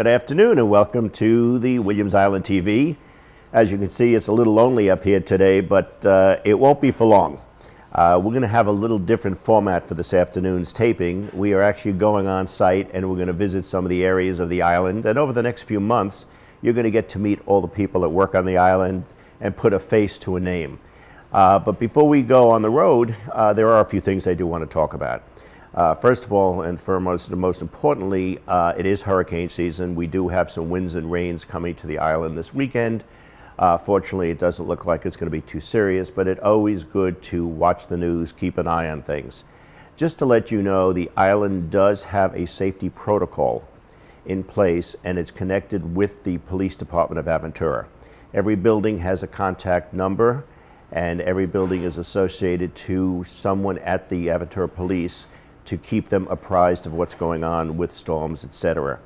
Good afternoon and welcome to the Williams Island TV. As you can see, it's a little lonely up here today, but it won't be for long. We're going to have a little different format for this afternoon's taping. We are actually going on site and we're going to visit some of the areas of the island. And over the next few months, you're going to get to meet all the people that work on the island and put a face to a name. But before we go on the road, there are a few things I do want to talk about. First of all, and most importantly, it is hurricane season. We do have some winds and rains coming to the island this weekend. Fortunately, it doesn't look like it's going to be too serious, but it's always good to watch the news, keep an eye on things. Just to let you know, the island does have a safety protocol in place, and it's connected with the police department of Aventura. Every building has a contact number, and every building is associated to someone at the Aventura Police to keep them apprised of what's going on with storms, etc.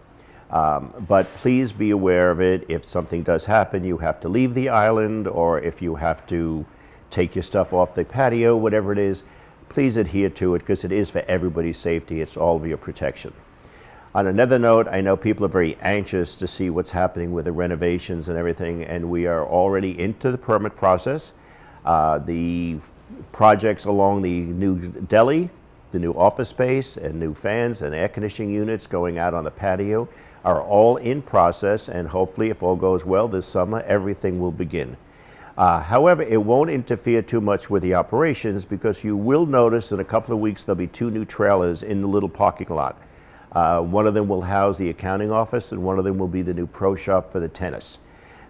But please be aware of it. If something does happen, you have to leave the island, or if you have to take your stuff off the patio, whatever it is, please adhere to it because it is for everybody's safety. It's all for your protection. On another note, I know people are very anxious to see what's happening with the renovations and everything, and we are already into the permit process. The projects along the new deli, the new office space and new fans and air conditioning units going out on the patio are all in process, and hopefully, if all goes well this summer, everything will begin. However, it won't interfere too much with the operations because you will notice in a couple of weeks there'll be two new trailers in the little parking lot. One of them will house the accounting office and one of them will be the new pro shop for the tennis.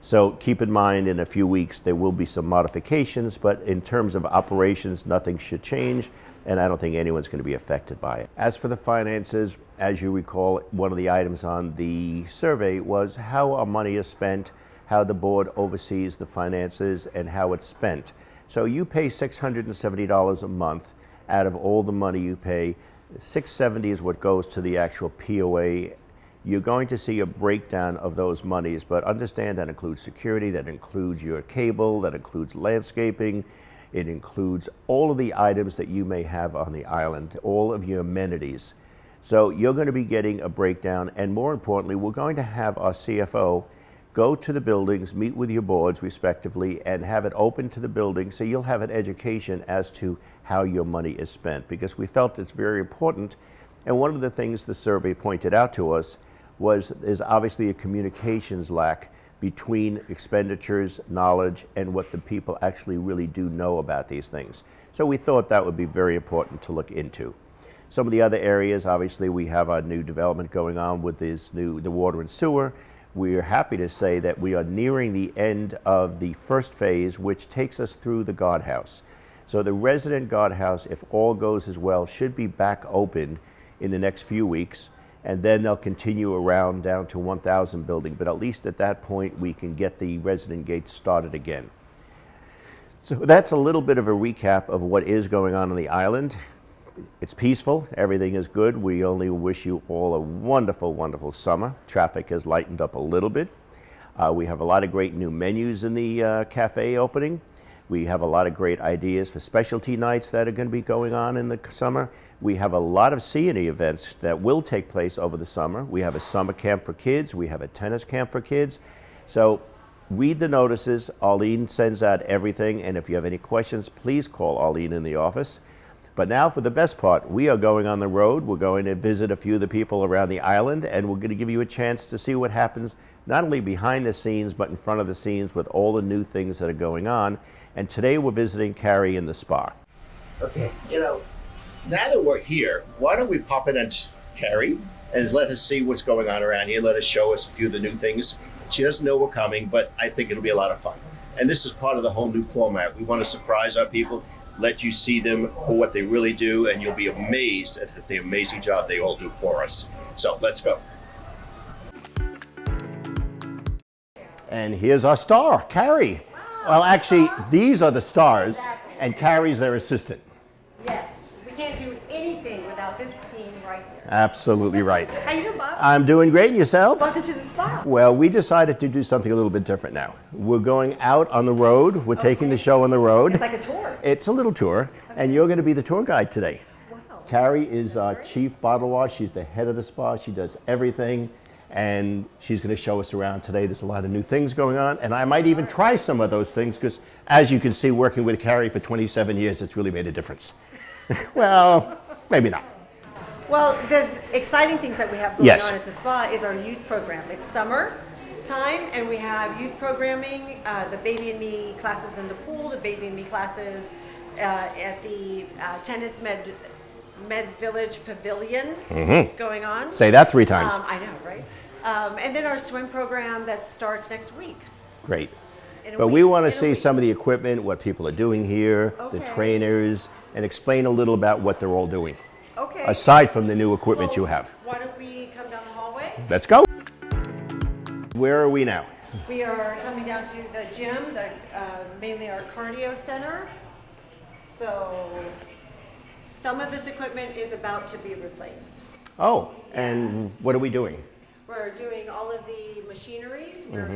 So keep in mind, in a few weeks there will be some modifications, but in terms of operations, nothing should change, and I don't think anyone's going to be affected by it. As for the finances, as you recall, one of the items on the survey was how our money is spent, how the board oversees the finances, and how it's spent. So you pay $670 a month. Out of all the money you pay, $670 is what goes to the actual POA. You're going to see a breakdown of those monies, but understand that includes security, that includes your cable, that includes landscaping, it includes all of the items that you may have on the island, all of your amenities. So you're going to be getting a breakdown, and more importantly, we're going to have our CFO go to the buildings, meet with your boards respectively, and have it open to the building so you'll have an education as to how your money is spent, because we felt it's very important. And one of the things the survey pointed out to us is obviously a communications lack between expenditures, knowledge, and what the people actually really do know about these things. So we thought that would be very important to look into. Some of the other areas, obviously we have our new development going on with the water and sewer. We are happy to say that we are nearing the end of the first phase, which takes us through the guardhouse. So the resident guardhouse, if all goes as well, should be back open in the next few weeks. And then they'll continue around down to 1,000 building, but at least at that point we can get the resident gates started again. So that's a little bit of a recap of what is going on the island. It's peaceful, everything is good. We only wish you all a wonderful, wonderful summer. Traffic has lightened up a little bit. We have a lot of great new menus in the cafe opening. We have a lot of great ideas for specialty nights that are going to be going on in the summer. We have a lot of C&E events that will take place over the summer. We have a summer camp for kids. We have a tennis camp for kids. So read the notices. Arlene sends out everything. And if you have any questions, please call Arlene in the office. But now for the best part, we are going on the road. We're going to visit a few of the people around the island, and we're going to give you a chance to see what happens not only behind the scenes, but in front of the scenes with all the new things that are going on. And today we're visiting Carrie in the spa. Okay, now that we're here, why don't we pop in and Carrie and let us see what's going on around here. Let us show us a few of the new things. She doesn't know we're coming, but I think it'll be a lot of fun. And this is part of the whole new format. We want to surprise our people, let you see them for what they really do, and you'll be amazed at the amazing job they all do for us. So let's go. And here's our star, Carrie. Well, actually, these are the stars, and Carrie's their assistant. Yes, we can't do anything without this team right here. Absolutely right. How you doing, Bob? I'm doing great, and yourself? Welcome to the spa. Well, we decided to do something a little bit different now. We're going out on the road. We're taking the show on the road. It's like a tour. It's a little tour, and you're going to be the tour guide today. Wow. Carrie is our chief bottle wash. She's the head of the spa. She does everything. and she's going to show us around today. There's a lot of new things going on, and I might even try some of those things because, as you can see, working with Carrie for 27 years, it's really made a difference. Well, maybe not. Well, the exciting things that we have going Yes. on at the spa is our youth program. It's summer time, and we have youth programming, the Baby and Me classes in the pool, the Baby and Me classes at the Tennis Med Village Pavilion going on. Say that 3 times. I know, right? And then our swim program that starts next week. Great. In a But we week, want to in a see week. some of the equipment, what people are doing here, the Okay. trainers, and explain a little about what they're all doing, Okay. aside from the new equipment you Well, have. Why don't we come down the hallway? Let's go. Where are we now? We are coming down to the gym, mainly our cardio center. So some of this equipment is about to be replaced. Oh, and what are we doing? We're doing all of the machineries. We're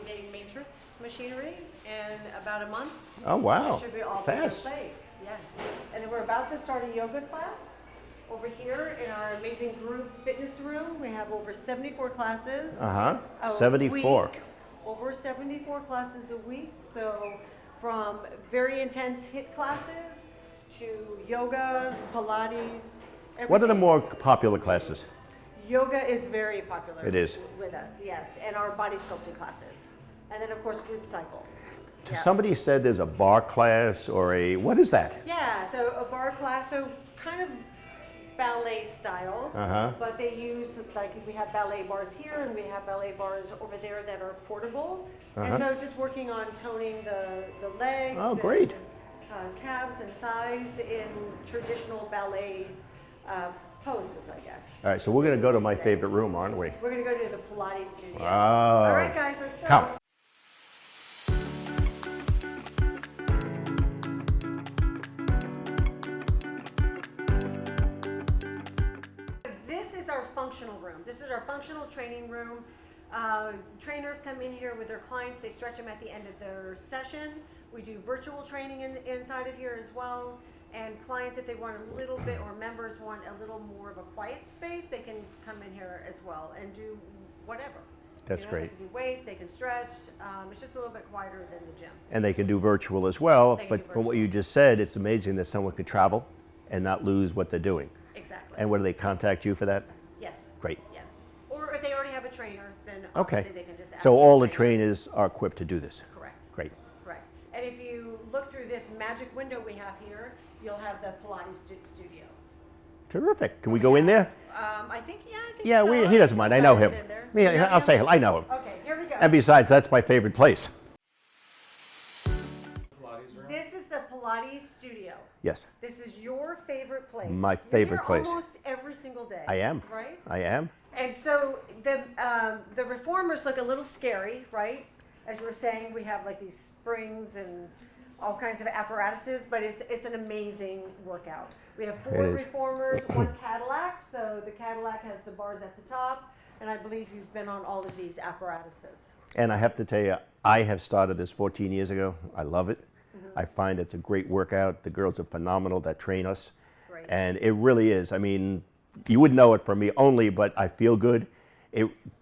getting matrix machinery in about a month. Oh, wow. It should be all Fast. replaced. Yes. And then we're about to start a yoga class over here in our amazing group fitness room. We have over 74 classes. Uh-huh. a 74. week. Over 74 classes a week. So from very intense HIIT classes to yoga, Pilates. What are the everything. more popular classes? Yoga is very popular. It is. With us, yes. And our body sculpting classes. And then, of course, group cycle. Yeah. Somebody said there's a bar class or what is that? Yeah, so a bar class, so kind of ballet style, Uh-huh. but they use, like, we have ballet bars here and we have ballet bars over there that are portable. And so just working on toning the legs. Oh, great. And, calves and thighs in traditional ballet poses, I guess. All right, so we're going to go to my favorite room, aren't we? We're going to go to the Pilates studio. Oh. All right, guys, let's go. Come. This is our functional room. This is our functional training room. Trainers come in here with their clients. They stretch them at the end of their session. We do virtual training inside of here as well. And clients, if they want a little bit, or members want a little more of a quiet space, they can come in here as well and do whatever. That's great. They can do weights, they can stretch. It's just a little bit quieter than the gym. And they can do virtual as well. They can But do from what virtual. you just said, it's amazing that someone could travel and not lose what they're doing. Exactly. And what do they contact you for that? Yes. Great. Yes. Or if they already have a trainer, then Okay. obviously they can just ask So all the trainer. trainers are equipped to do this. Correct. Great. Correct. And if you look through this magic window we have here, you'll have the Pilates studio. Terrific. Can we go in there? I think, yeah, I think Yeah, so. he doesn't mind. I know him. Everybody's in there. Yeah, You know I'll say him? hello. I know him. Okay, here we go. And besides, that's my favorite place. This is the Pilates studio. Yes, This is your favorite place. My You're favorite here place. almost every single day. I am. Right? I am. And so the reformers look a little scary, right? As you were saying, we have like these springs and all kinds of apparatuses, but it's an amazing workout. We have 4 It is. reformers, 1 Cadillac. So the Cadillac has the bars at the top, and I believe you've been on all of these apparatuses. And I have to tell you, I have started this 14 years ago. I love it. I find it's a great workout. The girls are phenomenal that train us. Great. And it really is. I mean, you would know it from me only, but I feel good.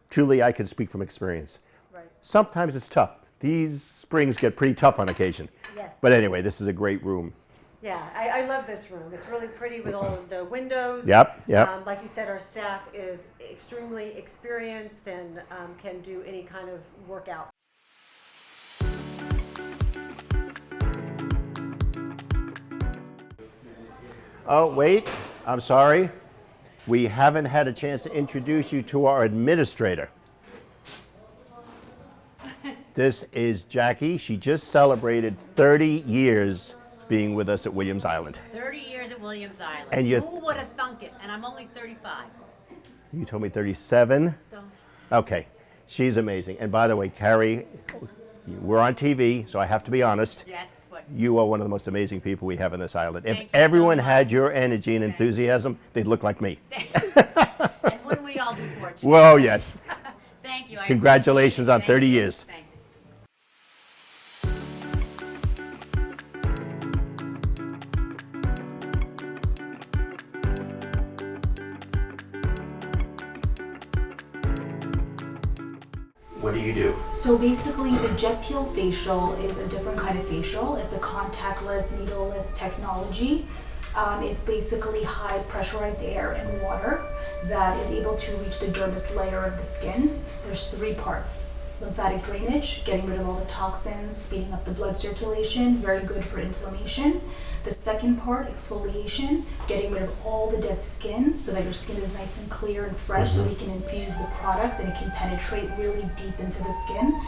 Truly, I can speak from experience. Right. Sometimes it's tough. These springs get pretty tough on occasion. Yes. But anyway, this is a great room. Yeah, I love this room. It's really pretty with all of the windows. Yep, yep. Like you said, our staff is extremely experienced and can do any kind of workout. Oh, wait, I'm sorry. We haven't had a chance to introduce you to our administrator. This is Jackie. She just celebrated 30 years being with us at Williams Island. 30 years at Williams Island. And you- Who would have thunk it? And I'm only 35. You told me 37. Don't. Okay, she's amazing. And by the way, Carrie, we're on TV, so I have to be honest. Yes, but You are one of the most amazing people we have on this island. If Thank you so everyone much. had your energy and enthusiasm, they'd look like me. and wouldn't we all be fortunate? Well, yes. Thank you. I Congratulations on appreciate it. 30 Thank you. years. Thanks. you do? So basically, the jet peel facial is a different kind of facial. It's a contactless, needleless technology. It's basically high pressurized air and water that is able to reach the dermis layer of the skin. There's 3 parts. Lymphatic drainage, getting rid of all the toxins, speeding up the blood circulation, very good for inflammation. The second part, exfoliation, getting rid of all the dead skin so that your skin is nice and clear and fresh, so we can infuse the product and it can penetrate really deep into the skin.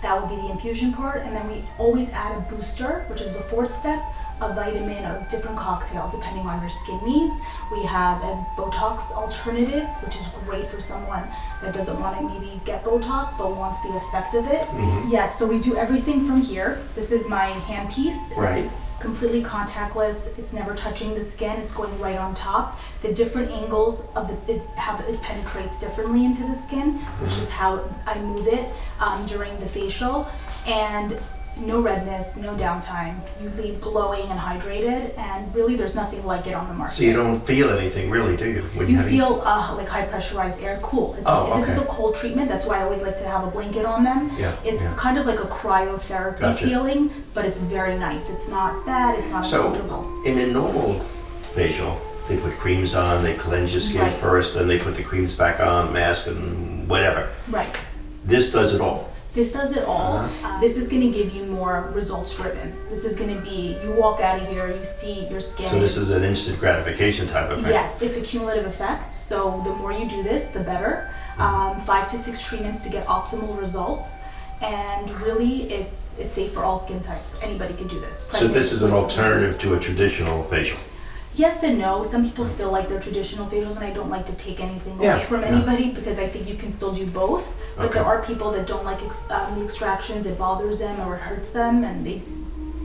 That would be the infusion part. And then we always add a booster, which is the 4th step, a vitamin, a different cocktail depending on your skin needs. We have a Botox alternative, which is great for someone that doesn't want to maybe get Botox but wants the effect of it. Yes, so we do everything from here. This is my handpiece. Right. It's completely contactless. It's never touching the skin. It's going right on top. The different angles of it's how it penetrates differently into the skin, which is how I move it during the facial. And no redness, no downtime. You leave glowing and hydrated, and really there's nothing like it on the market. So you don't feel anything really, do you? When You have feel like high pressurized air, cool. This is okay. the cold treatment. That's why I always like to have a blanket on them. Yeah, It's yeah. kind of like a cryotherapy Gotcha. feeling, but it's very nice. It's not bad, it's not So uncomfortable. in a normal facial, they put creams on, they cleanse your skin Right. first, then they put the creams back on, mask and whatever. Right. This does it all. This does it all. This is going to give you more results driven. This is going to be, you walk out of here, you see your skin. So this is an instant gratification type of thing. Yes, it's a cumulative effect. So the more you do this, the better. 5 to 6 treatments to get optimal results. And really, it's safe for all skin types. Anybody can do this. So this is an Pregnant, alternative to a traditional facial. Yes and no. Some people still like their traditional facials, and I don't like to take anything Yeah, away from yeah. anybody because I think you can still do both. But there Okay. are people that don't like the extractions, it bothers them or it hurts them, and they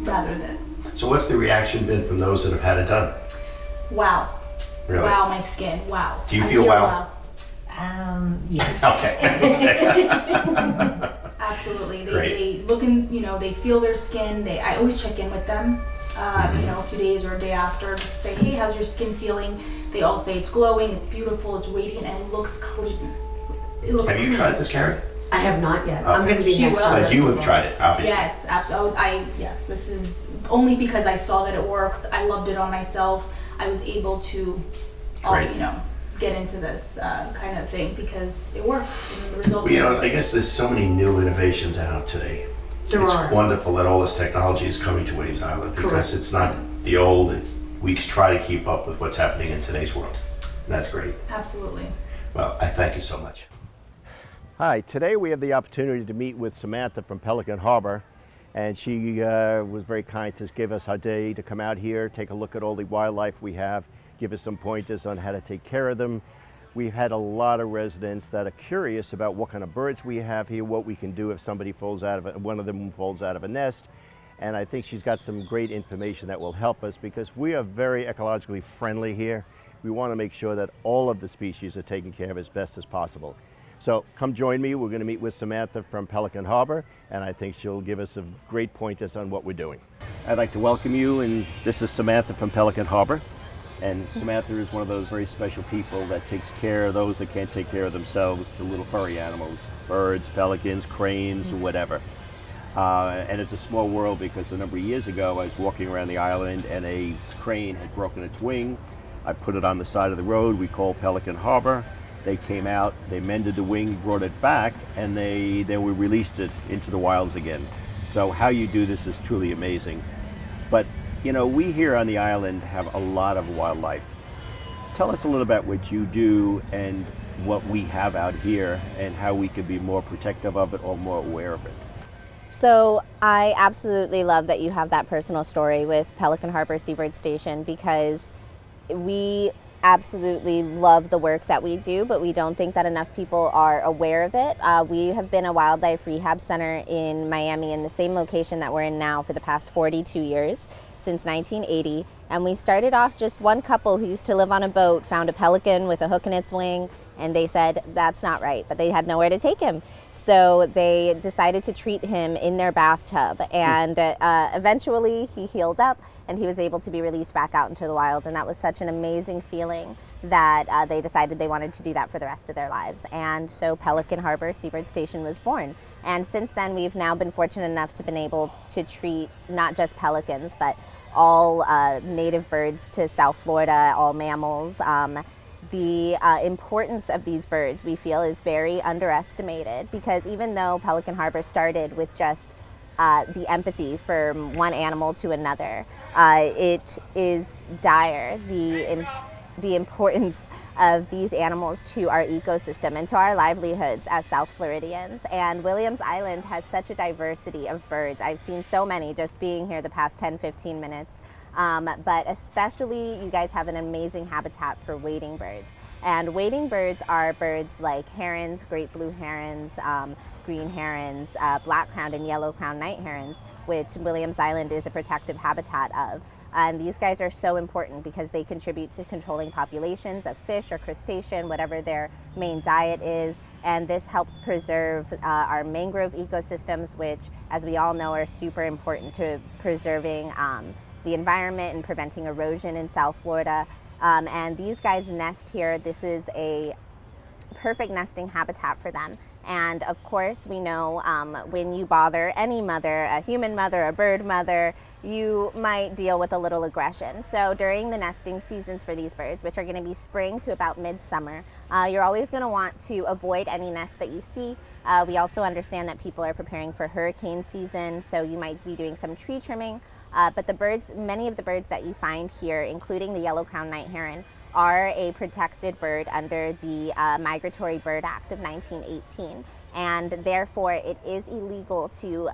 rather this. So what's the reaction been from those that have had it done? Wow. Really? Wow, my skin. Wow. Do you I feel wow? Yes. Okay. Absolutely. Great. They look in, they feel their skin. I always check in with them, a few days or a day after, just say, hey, how's your skin feeling? They all say it's glowing, it's beautiful, it's radiant, and it looks clean. It looks Have you clean. tried this, Carrie? I have not yet. I'm going to be She next will. on But this you one. have tried it, obviously. Yes, absolutely. Yes, this is only because I saw that it works. I loved it on myself. I was able to, Great. get into this kind of thing because it works and the results. Well, I guess there's so many new innovations out today. There It's are. wonderful that all this technology is coming to Williams Island because Correct. it's not the old. We try to keep up with what's happening in today's world. And that's great. Absolutely. Well, I thank you so much. Hi, today we have the opportunity to meet with Samantha from Pelican Harbor, and she was very kind to give us our day to come out here, take a look at all the wildlife we have, give us some pointers on how to take care of them. We've had a lot of residents that are curious about what kind of birds we have here, what we can do if somebody one of them falls out of a nest. And I think she's got some great information that will help us because we are very ecologically friendly here. We want to make sure that all of the species are taken care of as best as possible. So come join me. We're going to meet with Samantha from Pelican Harbor, and I think she'll give us some great pointers on what we're doing. I'd like to welcome you, and this is Samantha from Pelican Harbor. And Samantha is one of those very special people that takes care of those that can't take care of themselves, the little furry animals, birds, pelicans, cranes, whatever. And it's a small world because a number of years ago I was walking around the island and a crane had broken its wing. I put it on the side of the road. We called Pelican Harbor. They came out, they mended the wing, brought it back, and then we released it into the wilds again. So how you do this is truly amazing. But we here on the island have a lot of wildlife. Tell us a little about what you do and what we have out here and how we can be more protective of it or more aware of it. So I absolutely love that you have that personal story with Pelican Harbor Seabird Station because we absolutely love the work that we do, but we don't think that enough people are aware of it. We have been a wildlife rehab center in Miami in the same location that we're in now for the past 42 years, since 1980. And we started off just one couple who used to live on a boat, found a pelican with a hook in its wing, and they said, that's not right, but they had nowhere to take him. So they decided to treat him in their bathtub, and eventually he healed up and he was able to be released back out into the wild. And that was such an amazing feeling that they decided they wanted to do that for the rest of their lives. And so Pelican Harbor Seabird Station was born. And since then, we've now been fortunate enough to been able to treat not just pelicans, but all native birds to South Florida, all mammals. The importance of these birds, we feel, is very underestimated, because even though Pelican Harbor started with just the empathy from one animal to another, it is dire, the importance of these animals to our ecosystem and to our livelihoods as South Floridians. And Williams Island has such a diversity of birds. I've seen so many just being here the past 10-15 minutes. But especially, you guys have an amazing habitat for wading birds. And wading birds are birds like herons, great blue herons, green herons, black-crowned and yellow-crowned night herons, which Williams Island is a protective habitat of. And these guys are so important because they contribute to controlling populations of fish or crustacean, whatever their main diet is. And this helps preserve our mangrove ecosystems, which, as we all know, are super important to preserving the environment and preventing erosion in South Florida. And these guys nest here. This is a perfect nesting habitat for them. And of course, we know when you bother any mother, a human mother, a bird mother, you might deal with a little aggression. So during the nesting seasons for these birds, which are going to be spring to about midsummer, you're always going to want to avoid any nests that you see. We also understand that people are preparing for hurricane season, so you might be doing some tree trimming. But the birds, many of the birds that you find here, including the yellow-crowned night heron, are a protected bird under the Migratory Bird Act of 1918. And therefore, it is illegal to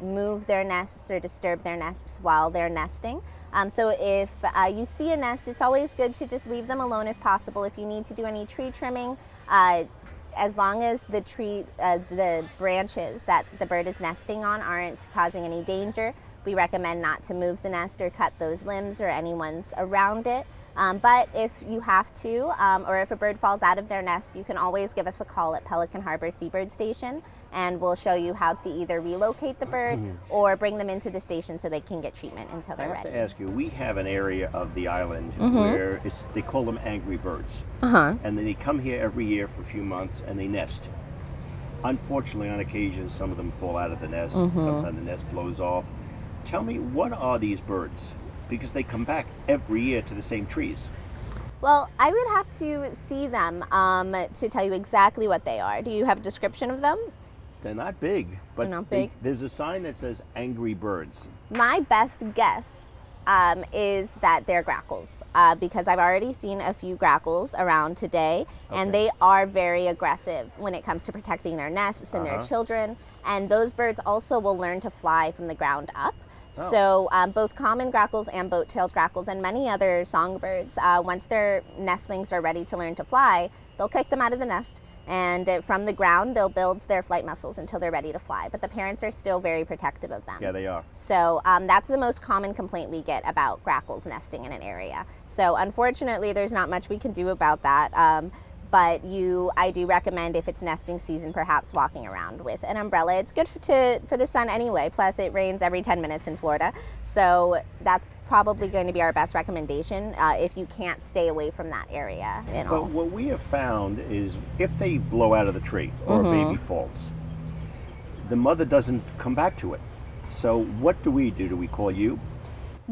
move their nests or disturb their nests while they're nesting. So if you see a nest, it's always good to just leave them alone if possible. If you need to do any tree trimming, as long as the tree, the branches that the bird is nesting on aren't causing any danger, we recommend not to move the nest or cut those limbs or any ones around it. But if you have to, or if a bird falls out of their nest, you can always give us a call at Pelican Harbor Seabird Station, and we'll show you how to either relocate the bird or bring them into the station so they can get treatment until I they're have ready. to ask you, we have an area of the island where they call them angry birds. Uh-huh. And then they come here every year for a few months and they nest. Unfortunately, on occasion, some of them fall out of the nest. Sometimes the nest blows off. Tell me, what are these birds? Because they come back every year to the same trees. Well, I would have to see them to tell you exactly what they are. Do you have a description of them? They're not big, but They're not big? there's a sign that says angry birds. My best guess is that they're grackles, because I've already seen a few grackles around today, and they are very aggressive when it comes to protecting their nests and their children. And those birds also will learn to fly from the ground up. So both common grackles and boat-tailed grackles and many other songbirds, once their nestlings are ready to learn to fly, they'll kick them out of the nest, and from the ground they'll build their flight muscles until they're ready to fly. But the parents are still very protective of them. Yeah, they are. So that's the most common complaint we get about grackles nesting in an area. So unfortunately, there's not much we can do about that. But I do recommend, if it's nesting season, perhaps walking around with an umbrella. It's good for the sun anyway, plus it rains every 10 minutes in Florida. So that's probably going to be our best recommendation if you can't stay away from that area at all. But what we have found is if they blow out of the tree or a baby falls, the mother doesn't come back to it. So what do? Do we call you?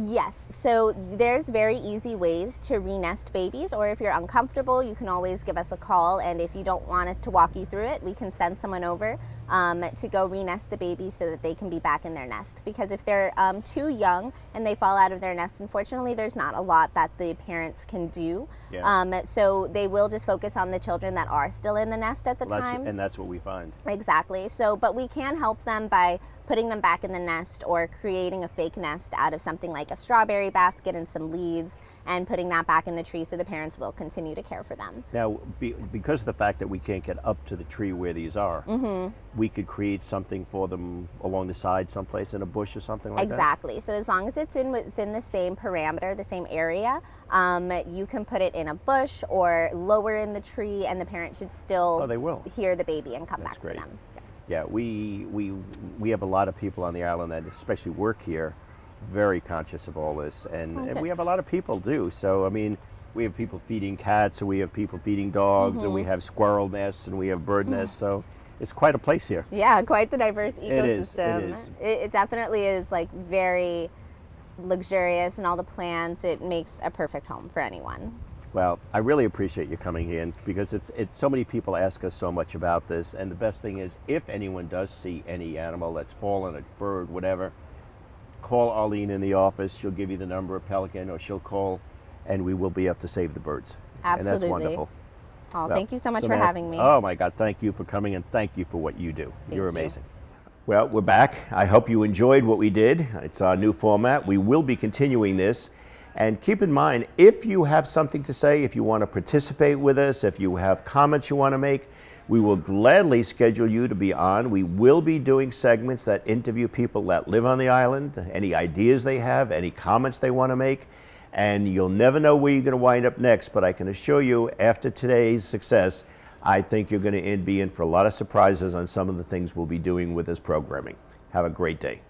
Yes, so there's very easy ways to re-nest babies, or if you're uncomfortable, you can always give us a call, and if you don't want us to walk you through it, we can send someone over to go re-nest the baby so that they can be back in their nest. Because if they're too young and they fall out of their nest, unfortunately, there's not a lot that the parents can do. Yeah. So they will just focus on the children that are still in the nest at the time. And that's what we find. Exactly. So, but we can help them by putting them back in the nest or creating a fake nest out of something like a strawberry basket and some leaves, and putting that back in the tree so the parents will continue to care for them. Now, because of the fact that we can't get up to the tree where these are, we could create something for them along the side someplace in a bush or something like that? Exactly. So as long as it's within the same parameter, the same area, you can put it in a bush or lower in the tree, and the parent should still they will. hear the baby and come That's back great. for them. Yeah, we have a lot of people on the island that especially work here, very conscious of all this, and we have a lot of people do. So I mean, we have people feeding cats, and we have people feeding dogs, and we have squirrel nests, and we have bird nests. So it's quite a place here. Yeah, quite the diverse It is, it ecosystem. is. It definitely is like very luxurious, and all the plants. It makes a perfect home for anyone. Well, I really appreciate you coming in because it's so many people ask us so much about this, and the best thing is if anyone does see any animal that's fallen, a bird, whatever, call Arlene in the office. She'll give you the number of Pelican, or she'll call, and we will be able to save the birds. Absolutely. And that's wonderful. Oh, Well, thank you so much for Samantha- having me. Oh my God, thank you for coming, and thank you for what you do. You're you. amazing. Well, we're back. I hope you enjoyed what we did. It's our new format. We will be continuing this. And keep in mind, if you have something to say, if you want to participate with us, if you have comments you want to make, we will gladly schedule you to be on. We will be doing segments that interview people that live on the island, any ideas they have, any comments they want to make. And you'll never know where you're going to wind up next, but I can assure you, after today's success, I think you're going to be in for a lot of surprises on some of the things we'll be doing with this programming. Have a great day.